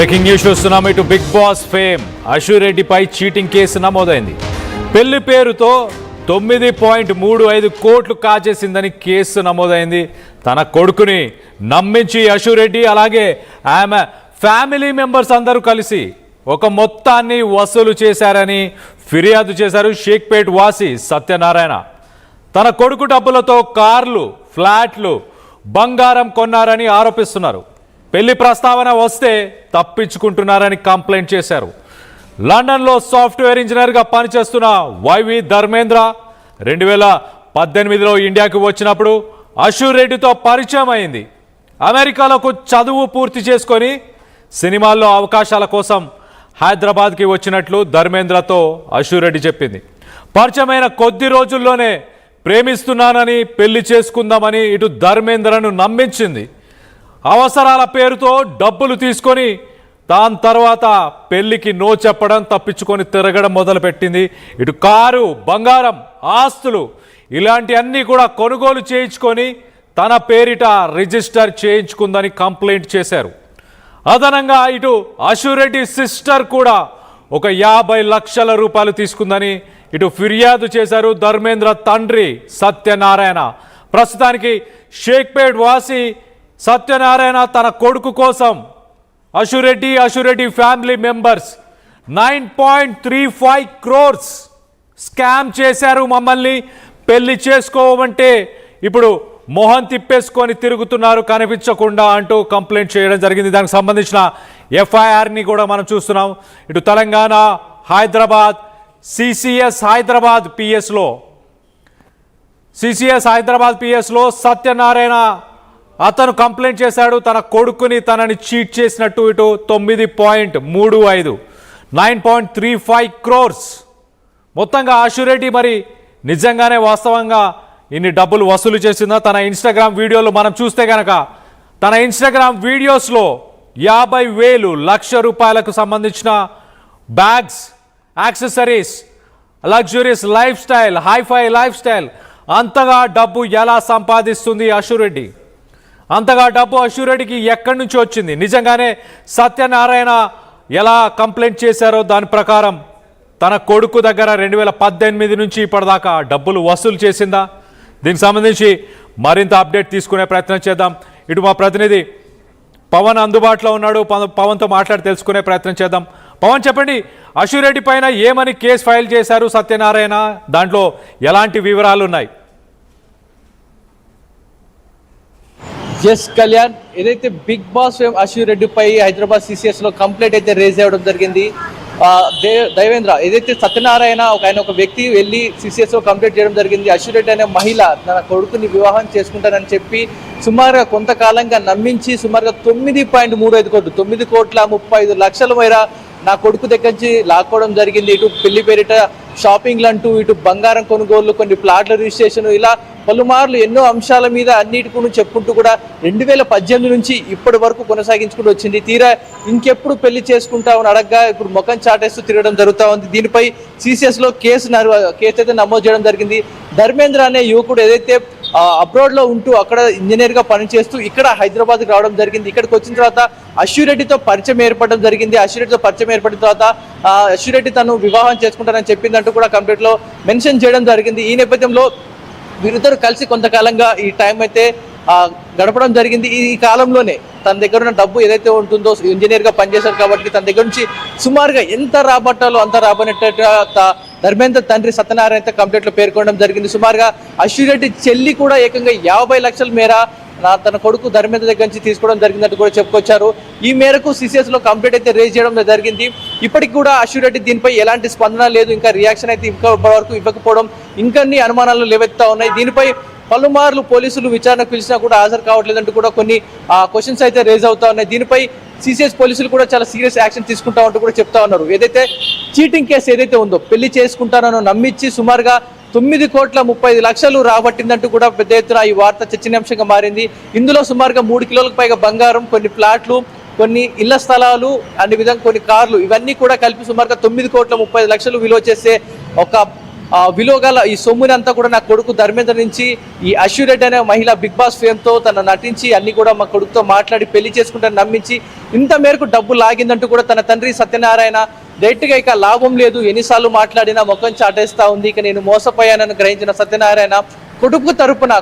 Breaking news చూస్తున్నాం. ఇటు Bigg Boss fame అశురెడ్డిపై చీటింగ్ కేసు నమోదైంది. పెళ్లి పేరుతో 9.35 కోట్లు కాజేసిందని కేసు నమోదైంది. తన కొడుకుని నమ్మించి అశురెడ్డి అలాగే ఆమె ఫ్యామిలీ మెంబర్స్ అందరూ కలిసి ఒక మొత్తాన్ని వసూలు చేశారని ఫిర్యాదు చేశారు షేక్పేట్ వాసి సత్యనారాయణ. తన కొడుకు డబ్బులతో కార్లు, ఫ్లాట్లు, బంగారం కొన్నారని ఆరోపిస్తున్నారు. పెళ్లి ప్రస్తావన వస్తే తప్పించుకుంటున్నారని కంప్లైంట్ చేశారు. లండన్లో సాఫ్ట్వేర్ ఇంజనీర్గా పనిచేస్తున్న వైవి ధర్మేంద్ర 2018లో ఇండియాకి వచ్చినప్పుడు అశురెడ్డితో పరిచయం అయింది. అమెరికాలోకి చదువు పూర్తి చేసుకొని సినిమాల్లో అవకాశాల కోసం హైదరాబాద్కి వచ్చినట్లు ధర్మేంద్రతో అశురెడ్డి చెప్పింది. పరిచయమైన కొద్ది రోజుల్లోనే ప్రేమిస్తున్నానని, పెళ్లి చేసుకుందామని ఇటు ధర్మేంద్రను నమ్మించింది. అవసరాల పేరుతో డబ్బులు తీసుకొని దాని తర్వాత పెళ్లికి నో చెప్పడం, తప్పించుకొని తిరగడం మొదలుపెట్టింది. ఇటు కారు, బంగారం, ఆస్తులు ఇలాంటి అన్నీ కూడా కొనుగోలు చేయించుకొని తన పేరిట రిజిస్టర్ చేయించుకుందని కంప్లైంట్ చేశారు. అదనంగా ఇటు అశురెడ్డి సిస్టర్ కూడా ఒక 50 లక్షల రూపాయలు తీసుకుందని ఇటు ఫిర్యాదు చేశారు ధర్మేంద్ర తండ్రి సత్యనారాయణ. ప్రస్తుతానికి షేక్పేట్ వాసి సత్యనారాయణ తన కొడుకు కోసం Ashu Reddy family members 9.35 crores scam చేశారు. మమ్మల్ని పెళ్లి చేసుకోమంటే ఇప్పుడు మొహం తిప్పేసుకొని తిరుగుతున్నారు కనిపించకుండా అంటూ కంప్లైంట్ చేయడం జరిగింది. దానికి సంబంధించిన ఎఫ్ఐఆర్ని కూడా మనం చూస్తున్నాం. ఇటు తెలంగాణ, హైదరాబాద్, సిసిఎస్ హైదరాబాద్ పిఎస్లో సత్యనారాయణ అతను కంప్లైంట్ చేశాడు. తన కొడుకుని తనని చీట్ చేసినట్టు ఇటు 9.35 9.35 crores మొత్తంగా అశురెడ్డి మరి నిజంగానే వాస్తవంగా ఇన్ని డబ్బులు వసూలు చేసిందా? తన ఇన్స్టాగ్రామ్ వీడియోలు మనం చూస్తే కనుక తన ఇన్స్టాగ్రామ్ వీడియోస్లో 50,000 లక్ష రూపాయలకు సంబంధించిన bags, accessories, luxuries lifestyle, hifi lifestyle, అంతగా డబ్బు ఎలా సంపాదిస్తుంది అశురెడ్డి? అంతగా డబ్బు అశురెడ్డికి ఎక్కడి నుంచి వచ్చింది? నిజంగానే సత్యనారాయణ ఎలా కంప్లైంట్ చేశారో దాని ప్రకారం తన కొడుకు దగ్గర 2018 నుంచి ఇప్పటిదాకా డబ్బులు వసూలు చేసిందా? దీనికి సంబంధించి మరింత అప్డేట్ తీసుకునే ప్రయత్నం చేద్దాం. ఇటు మా ప్రతినిధి పవన్ అందుబాటులో ఉన్నాడు. పవన్తో మాట్లాడి తెలుసుకునే ప్రయత్నం చేద్దాం. పవన్, చెప్పండి, అశురెడ్డి పైన ఏమని కేసు ఫైల్ చేశారు సత్యనారాయణ? దాంట్లో ఎలాంటి వివరాలు ఉన్నాయి? ఎస్ కళ్యాణ్, ఏదైతే బిగ్ బాస్ అశురెడ్డిపై హైదరాబాద్ సిసిఎస్ లో కంప్లైంట్ అయితే రేజ్ అవ్వడం జరిగింది. దేవేంద్ర ఏదైతే సత్యనారాయణ ఆయన ఒక వ్యక్తి వెళ్ళి సిసిఎస్ లో కంప్లైంట్ చేయడం జరిగింది. అశురెడ్డి అనే మహిళ తన కొడుకుని వివాహం చేసుకుంటానని చెప్పి సుమారుగా కొంతకాలంగా నమ్మించి సుమారుగా 9.35 కోట్లు 9.35 కోట్ల మేర నా కొడుకు దగ్గర నుంచి లాక్కోవడం జరిగింది. ఇటు పెళ్లి పేరిట షాపింగ్లు అంటూ, ఇటు బంగారం కొనుగోళ్లు, కొన్ని ప్లాట్ల రిజిస్ట్రేషన్, ఇలా పలుమార్లు ఎన్నో అంశాల మీద అన్నిటికీ చెప్పుకుంటూ కూడా 2018 నుంచి ఇప్పటి వరకు కొనసాగించుకుంటూ వచ్చింది. తీరా ఇంకెప్పుడు పెళ్లి చేసుకుంటామని అడగగా ఇప్పుడు ముఖం చాటేస్తూ తిరగడం జరుగుతూ ఉంది. దీనిపై సిసిఎస్ లో కేసు అయితే నమోదు చేయడం జరిగింది. ధర్మేంద్ర అనే యువకుడు ఏదైతే అబ్రాడ్ లో ఉంటూ అక్కడ ఇంజనీర్ గా పనిచేస్తూ ఇక్కడ హైదరాబాద్కి రావడం జరిగింది. ఇక్కడికి వచ్చిన తర్వాత అశురెడ్డితో పరిచయం ఏర్పడడం జరిగింది. అశురెడ్డితో పరిచయం ఏర్పడిన తర్వాత అశురెడ్డి తను వివాహం చేసుకుంటానని చెప్పిందంటూ కూడా కంప్లైంట్ లో మెన్షన్ చేయడం జరిగింది. ఈ నేపథ్యంలో వీరిద్దరు కలిసి కొంతకాలంగా ఈ టైం అయితే గడపడం జరిగింది. ఈ కాలంలోనే తన దగ్గర ఉన్న డబ్బు ఏదైతే ఉంటుందో, ఇంజనీర్ గా పనిచేశారు కాబట్టి తన దగ్గర నుంచి సుమారుగా ఎంత రాబట్టాలో అంత రాబట్టేట్టుగా ధర్మేంద్ర తండ్రి సత్యనారాయణ కంప్లైంట్ లో పేర్కొనడం జరిగింది. సుమారుగా అశురెడ్డి చెల్లి కూడా ఏకంగా 50 లక్షల మేర తన కొడుకు ధర్మేంద్ర దగ్గర నుంచి తీసుకోవడం జరిగిందంటూ కూడా చెప్పుకొచ్చారు. ఈ మేరకు సిసిఎస్ లో కంప్లైంట్ అయితే రేజ్ చేయడం జరిగింది. ఇప్పటికి కూడా అశురెడ్డి దీనిపై ఎలాంటి స్పందన లేదు, ఇంకా రియాక్షన్ అయితే ఇప్పటివరకు ఇవ్వకపోవడం ఇంకన్ని అనుమానాలు లేవెత్తా ఉన్నాయి. దీనిపై పలుమార్లు పోలీసులు విచారణకు పిలిచినా కూడా హాజరు కావట్లేదంటూ కూడా కొన్ని క్వశ్చన్స్ అయితే రేజ్ అవుతా ఉన్నాయి. దీనిపై సిసిఎస్ పోలీసులు కూడా చాలా సీరియస్ యాక్షన్ తీసుకుంటా ఉంటూ కూడా చెప్తా ఉన్నారు. ఏదైతే చీటింగ్ కేసు ఏదైతే ఉందో, పెళ్లి చేసుకుంటానో నమ్మించి సుమారుగా 9.35 కోట్లు రాబట్టిందంటూ కూడా పెద్ద ఎత్తున ఈ వార్త చర్చనీయాంశంగా మారింది. ఇందులో సుమారుగా 3 కిలోలకు పైగా బంగారం, కొన్ని ప్లాట్లు, కొన్ని ఇళ్ల స్థలాలు, అన్ని విధంగా కొన్ని కార్లు, ఇవన్నీ కూడా కలిపి సుమారుగా 9.35 కోట్లు విలువ చేసే ఒక విలువ గల ఈ సొమ్ముని అంతా కూడా నా కొడుకు ధర్మేంద్ర నుంచి ఈ అశ్విన్ రెడ్డి అనే మహిళ బిగ్ బాస్ ఫేమ్తో తన నటించి అన్ని కూడా మా కొడుకుతో మాట్లాడి పెళ్లి చేసుకుంటారని నమ్మించి ఇంత మేరకు డబ్బు లాగిందంటూ కూడా తన తండ్రి సత్యనారాయణ డైరెక్ట్గా ఇక లాభం లేదు, ఎన్నిసార్లు మాట్లాడినా ముఖం చాటేస్తా ఉంది, ఇక నేను మోసపోయానని గ్రహించిన సత్యనారాయణ కొడుకు తరపున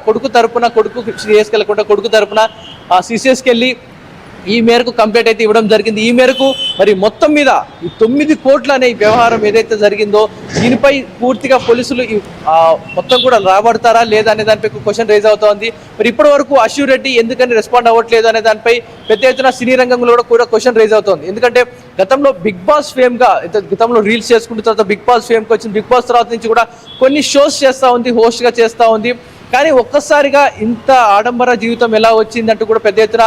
సిసిఎస్కి కొడుకు తరపున సిసిఎస్కి వెళ్ళి ఈ మేరకు కంప్లైంట్ అయితే ఇవ్వడం జరిగింది. ఈ మేరకు మరి మొత్తం మీద ఈ 9 కోట్ల అనే వ్యవహారం ఏదైతే జరిగిందో దీనిపై పూర్తిగా పోలీసులు మొత్తం కూడా రాబడతారా లేదా అనే దానిపై క్వశ్చన్ రైజ్ అవుతోంది. మరి ఇప్పటి వరకు అశ్విన్ రెడ్డి ఎందుకని రెస్పాండ్ అవ్వట్లేదు అనే దానిపై పెద్ద ఎత్తున సినీ రంగంలో కూడా క్వశ్చన్ రైజ్ అవుతోంది. ఎందుకంటే గతంలో బిగ్ బాస్ ఫేమ్ గా గతంలో రీల్స్ చేసుకుంటున్న తర్వాత బిగ్ బాస్ ఫేమ్ కి వచ్చింది. బిగ్ బాస్ తర్వాత నుంచి కూడా కొన్ని షోస్ చేస్తూ ఉంది, హోస్ట్ గా చేస్తూ ఉంది. కానీ ఒక్కసారిగా ఇంత ఆడంబర జీవితం ఎలా వచ్చిందంటూ కూడా పెద్ద ఎత్తున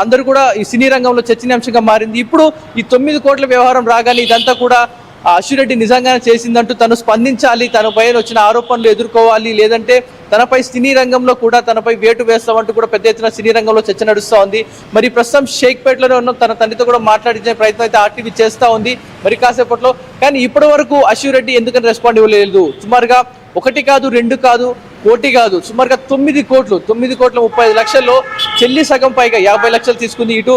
అందరూ కూడా ఈ సినీ రంగంలో చర్చనీయాంశంగా మారింది. ఇప్పుడు ఈ 9 కోట్ల వ్యవహారం రాగానే ఇదంతా కూడా అశ్విన్ రెడ్డి నిజంగానే చేసిందంటూ తను స్పందించాలి, తన పైన వచ్చిన ఆరోపణలు ఎదుర్కోవాలి, లేదంటే తనపై సినీ రంగంలో కూడా తనపై వేటు వేస్తామంటూ కూడా పెద్ద ఎత్తున సినీ రంగంలో చర్చ నడుస్తూ ఉంది. మరి ప్రస్తుతం షేక్పేటలోనే ఉన్న తన తండ్రితో కూడా మాట్లాడించే ప్రయత్నం అయితే ఆర్టీవీ చేస్తూ ఉంది మరి కాసేపట్లో. కానీ ఇప్పటి వరకు అశ్విన్ రెడ్డి ఎందుకని రెస్పాండ్ ఇవ్వలేదు. సుమారుగా 1 కాదు 2 కాదు కోటి కాదు, సుమారుగా 9 కోట్ల 35 లక్షల్లో చెల్లి సగం పైగా 50 లక్షలు తీసుకుంది. ఇటు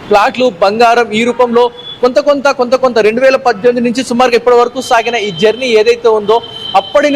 ప్లాట్లు, బంగారం ఈ రూపంలో కొంత 2018 నుంచి సుమారుగా ఇప్పటి వరకు సాగిన ఈ జర్నీ ఏదైతే ఉందో అప్పటి నుంచి